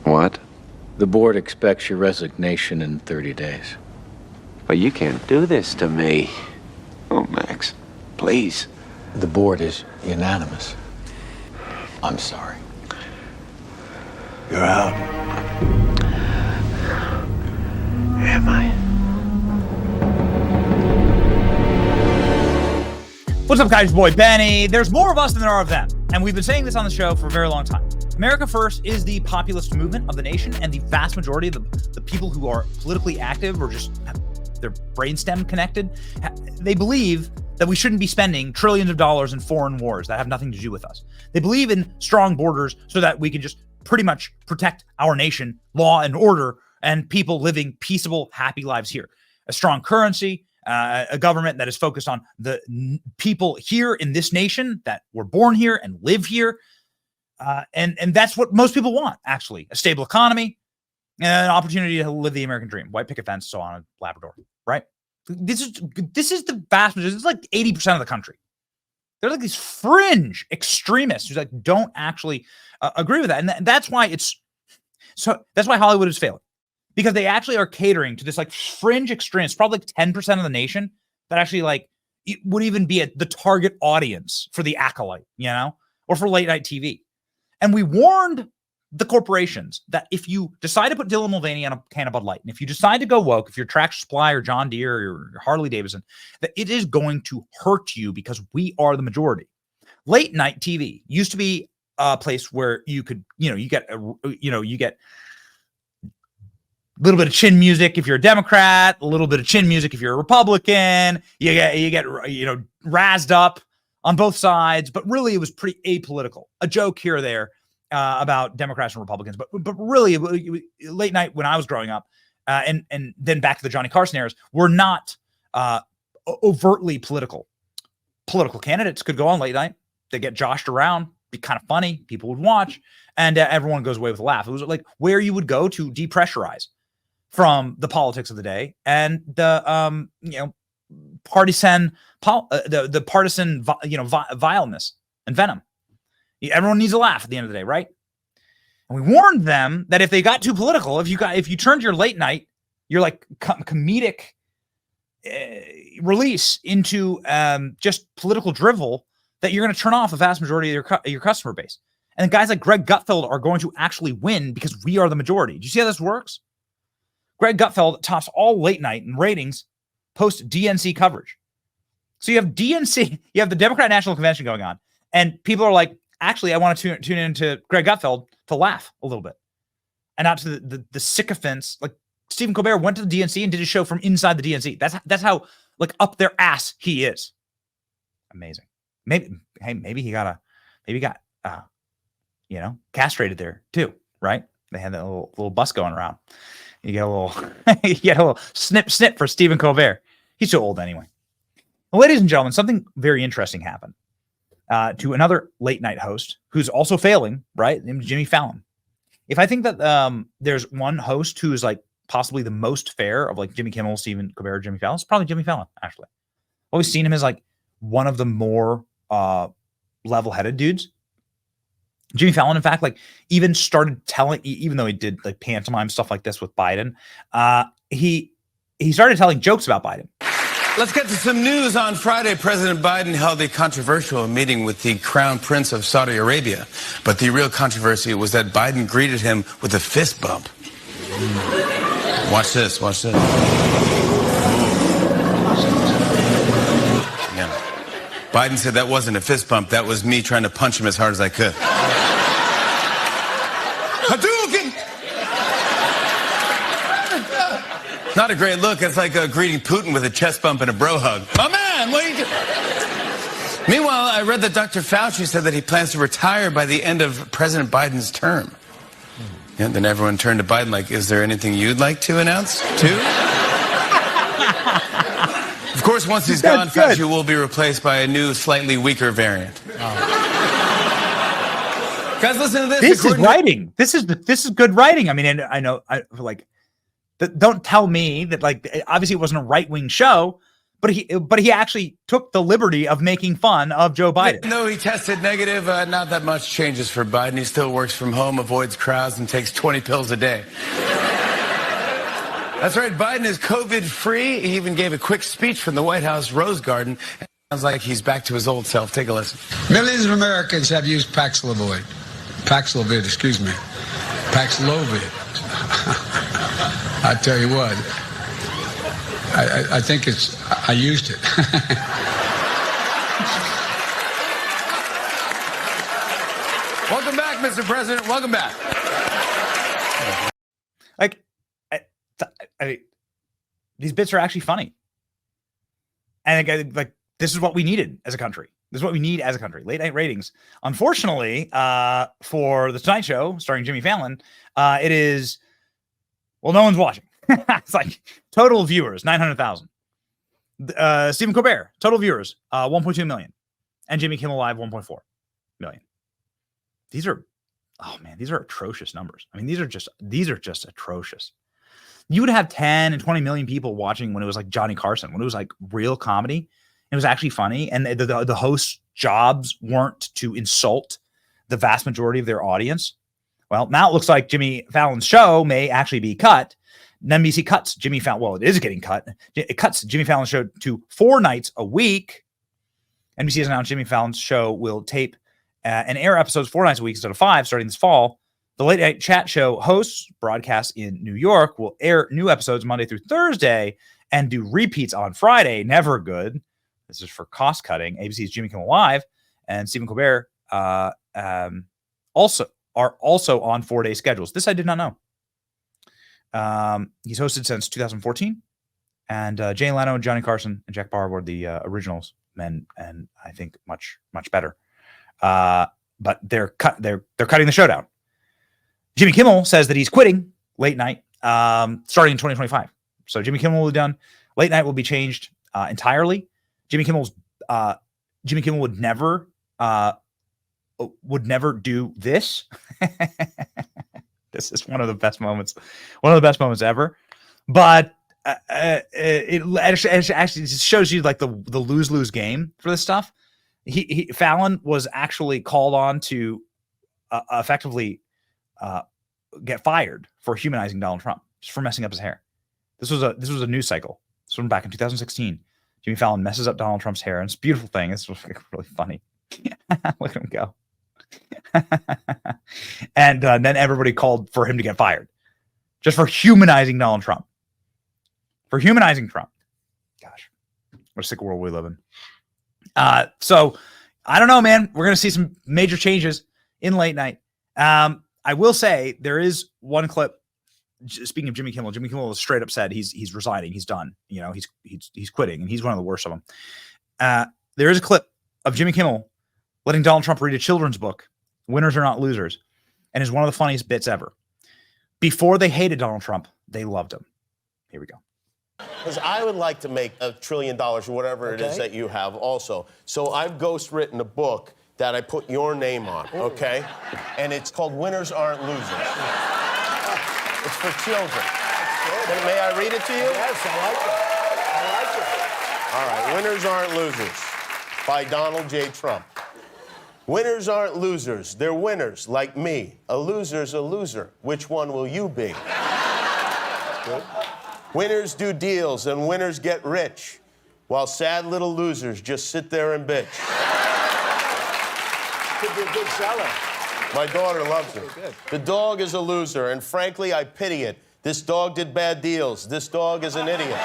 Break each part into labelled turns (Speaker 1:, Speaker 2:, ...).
Speaker 1: What?
Speaker 2: The board expects your resignation in 30 days.
Speaker 1: But you can't do this to me. Oh, Max, please.
Speaker 2: The board is unanimous. I'm sorry. You're out.
Speaker 1: Am I?
Speaker 3: What's up, guys? Your boy Benny. There's more of us than there are of them. And we've been saying this on the show for a very long time. America First is the populist movement of the nation, and the vast majority of the people who are politically active or just have their brainstem connected, they believe that we shouldn't be spending trillions of dollars in foreign wars that have nothing to do with us. They believe in strong borders so that we can just pretty much protect our nation, law and order, and people living peaceable, happy lives here. A strong currency, a government that is focused on the people here in this nation that were born here and live here. And that's what most people want, actually. A stable economy and an opportunity to live the American dream. White picket fence, so on, a Labrador, right? This is the vast majority. This is like 80% of the country. They're like these fringe extremists who like don't actually agree with that. And that's why that's why Hollywood is failing. Because they actually are catering to this like fringe extremists, probably like 10% of the nation that actually like it would even be the target audience for the acolyte, you know, or for late night TV. And we warned the corporations that if you decide to put Dylan Mulvaney on a can of Bud Light, and if you decide to go woke, if you're Tractor Supply or John Deere or Harley Davidson, that it is going to hurt you because we are the majority. Late night TV used to be a place where you could, you get a little bit of chin music if you're a Democrat, a little bit of chin music if you're a Republican. You get razzed up on both sides, but really it was pretty apolitical. A joke here or there about Democrats and Republicans, but really late night when I was growing up, and then back to the Johnny Carson eras, were not overtly political. Political candidates could go on late night. They get joshed around, be kind of funny. People would watch, and everyone goes away with a laugh. It was like where you would go to depressurize from the politics of the day and the partisan vileness and venom. Everyone needs a laugh at the end of the day, right? And we warned them that if they got too political, if you turned your late night, your like comedic release into just political drivel, that you're going to turn off the vast majority of your customer base. And guys like Greg Gutfeld are going to actually win because we are the majority. Do you see how this works? Greg Gutfeld tops all late night in ratings post DNC coverage. So you have DNC, you have the Democrat National Convention going on, and people are like, actually, I want to tune into Greg Gutfeld to laugh a little bit, and not to the sycophants. Like Stephen Colbert went to the DNC and did a show from inside the DNC. That's how like up their ass he is. Amazing. Maybe he got castrated there too, right? They had that little bus going around. You get a little snip for Stephen Colbert. He's too old anyway. Well, ladies and gentlemen, something very interesting happened to another late night host who's also failing, right? Named Jimmy Fallon. If I think that there's one host who is like possibly the most fair of like Jimmy Kimmel, Stephen Colbert, Jimmy Fallon, it's probably Jimmy Fallon, actually. I've always seen him as like one of the more level-headed dudes. Jimmy Fallon, in fact, like even started telling, even though he did like pantomime stuff like this with Biden, he started telling jokes about Biden.
Speaker 4: Let's get to some news. On Friday, President Biden held a controversial meeting with the Crown Prince of Saudi Arabia. But the real controversy was that Biden greeted him with a fist bump. Watch this. Yeah. Biden said that wasn't a fist bump. That was me trying to punch him as hard as I could. Hadouken! Not a great look. It's like greeting Putin with a chest bump and a bro hug. My man, what are you doing? Meanwhile, I read that Dr. Fauci said that he plans to retire by the end of President Biden's term. And then everyone turned to Biden like, is there anything you'd like to announce, too? Of course, once he's gone, Fauci will be replaced by a new, slightly weaker variant. Guys, listen to this.
Speaker 3: This is writing. This is good writing. I mean, and I know, don't tell me that like obviously it wasn't a right-wing show, but he actually took the liberty of making fun of Joe Biden.
Speaker 4: Even though he tested negative, not that much changes for Biden. He still works from home, avoids crowds, and takes 20 pills a day. That's right, Biden is COVID-free. He even gave a quick speech from the White House Rose Garden. Sounds like he's back to his old self. Take a listen.
Speaker 5: Millions of Americans have used Paxlovid, excuse me. Paxlovid. I tell you what, I think I used it.
Speaker 4: Welcome back, Mr. President. Welcome back.
Speaker 3: Like, these bits are actually funny. And like, this is what we needed as a country. This is what we need as a country. Late night ratings. Unfortunately, for the Tonight Show starring Jimmy Fallon, it is, well, no one's watching. It's like total viewers, 900,000. Stephen Colbert, total viewers, 1.2 million. And Jimmy Kimmel Live, 1.4 million. These are atrocious numbers. I mean, these are just atrocious. You would have 10 and 20 million people watching when it was like Johnny Carson, when it was like real comedy. It was actually funny. And the host's jobs weren't to insult the vast majority of their audience. Well, now it looks like Jimmy Fallon's show may actually be cut. NBC cuts Jimmy Fallon. Well, it is getting cut. It cuts Jimmy Fallon's show to 4 nights a week. NBC has announced Jimmy Fallon's show will tape and air episodes 4 nights a week instead of 5 starting this fall. The late night chat show hosts broadcast in New York will air new episodes Monday through Thursday and do repeats on Friday. Never good. This is for cost cutting. ABC's Jimmy Kimmel Live and Stephen Colbert also on 4-day schedules. This I did not know. He's hosted since 2014, and Jay Leno, Johnny Carson, and Jack Barr were the originals men, and I think much better. But they're cutting the show down. Jimmy Kimmel says that he's quitting late night starting in 2025. So Jimmy Kimmel will be done. Late night will be changed entirely. Jimmy Kimmel would never do this. This is one of the best moments ever. But it actually shows you like the lose-lose game for this stuff. Fallon was actually called on to effectively get fired for humanizing Donald Trump, just for messing up his hair. This was a news cycle. This one back in 2016. Jimmy Fallon messes up Donald Trump's hair, and it's a beautiful thing. It's really funny. Look at him go. And then everybody called for him to get fired, just for humanizing Donald Trump. For humanizing Trump. Gosh, what a sick world we live in. So I don't know, man. We're gonna see some major changes in late night. I will say there is one clip. Speaking of Jimmy Kimmel is straight up said he's resigning. He's done. You know, he's quitting, and he's one of the worst of them. There is a clip of Jimmy Kimmel letting Donald Trump read a children's book, Winners Are Not Losers, and is one of the funniest bits ever. Before they hated Donald Trump, they loved him. Here we go.
Speaker 6: Because I would like to make $1 trillion or whatever it is that you have also. So I've ghostwritten a book that I put your name on, okay? And it's called Winners Aren't Losers. It's for children. May I read it to you?
Speaker 7: Yes, I like it.
Speaker 6: All right, Winners Aren't Losers by Donald J. Trump. Winners aren't losers. They're winners, like me. A loser's a loser. Which one will you be? Good. Winners do deals and winners get rich, while sad little losers just sit there and bitch.
Speaker 7: Could be a good seller.
Speaker 6: My daughter loves it. The dog is a loser, and frankly, I pity it. This dog did bad deals. This dog is an idiot.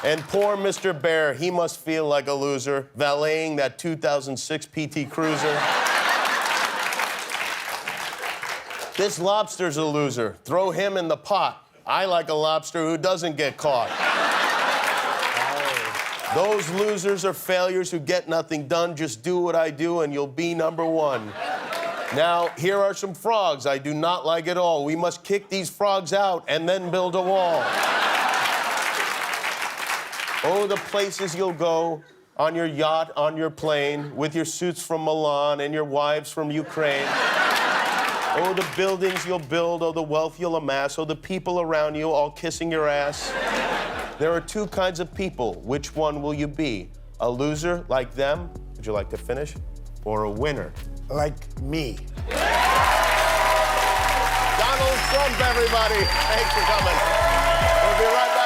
Speaker 6: And poor Mr. Bear, he must feel like a loser, valeting that 2006 PT Cruiser. This lobster's a loser. Throw him in the pot. I like a lobster who doesn't get caught. Those losers are failures who get nothing done. Just do what I do and you'll be number one. Now, here are some frogs I do not like at all. We must kick these frogs out and then build a wall. Oh, the places you'll go on your yacht, on your plane, with your suits from Milan and your wives from Ukraine. Oh, the buildings you'll build, oh, the wealth you'll amass, oh, the people around you all kissing your ass. There are two kinds of people. Which one will you be? A loser like them? Would you like to finish? Or a winner?
Speaker 7: Like me.
Speaker 6: Donald Trump, everybody. Thanks for coming. We'll be right back.